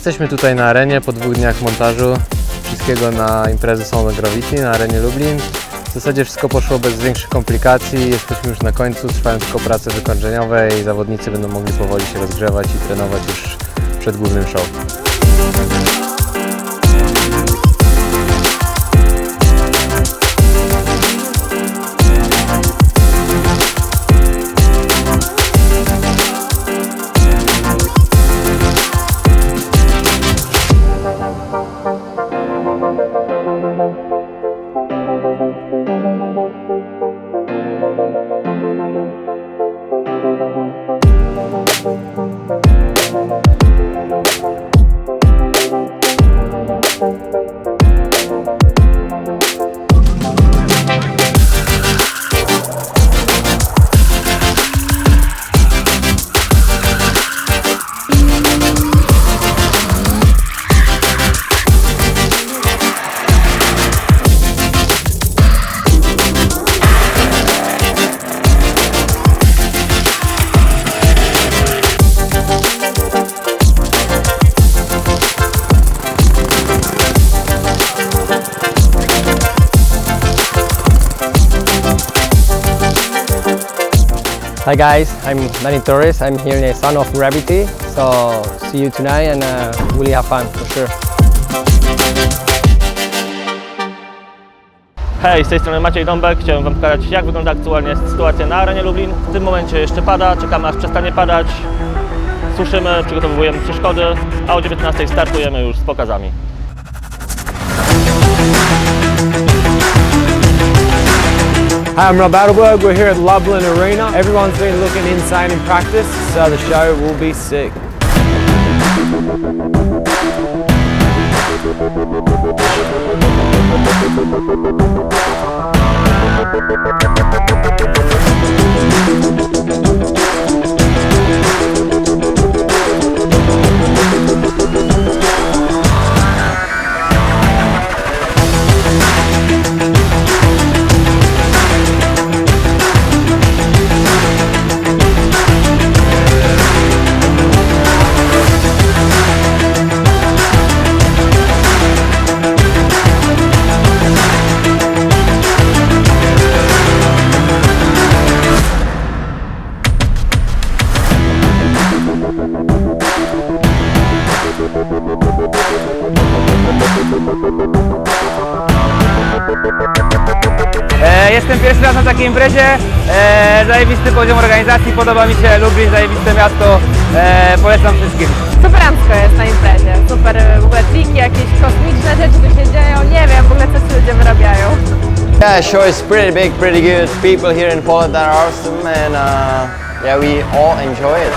Jesteśmy tutaj na arenie po 2 dniach montażu wszystkiego na imprezy Sound Gravity na arenie Lublin. W zasadzie wszystko poszło bez większych komplikacji, jesteśmy już na końcu, trwają tylko prace wykończeniowe i zawodnicy będą mogli powoli się rozgrzewać i trenować już przed głównym show. Hi guys, I'm Dany Torres. I'm here in the Son of Gravity. So see you tonight and really have fun for sure. Hej, z tej strony Maciej Dąbek. Chciałem Wam pokazać, jak wygląda aktualnie sytuacja na arenie Lublin. W tym momencie jeszcze pada, czekamy aż przestanie padać. Suszymy, przygotowujemy przeszkody, a o 19 startujemy już z pokazami. Hi, I'm Adelberg. We're here at Lublin Arena. Everyone's been looking insane in practice, so the show will be sick. Jestem pierwszy raz na takiej imprezie, zajebisty poziom organizacji, podoba mi się Lublin, zajebiste miasto, polecam wszystkim. Superancko jest na imprezie, super w ogóle triki, jakieś kosmiczne rzeczy tu się dzieją, nie wiem w ogóle co ci ludzie wyrabiają. Yeah, show is pretty big, pretty good. People here in Poland that are awesome and yeah, we all enjoy it.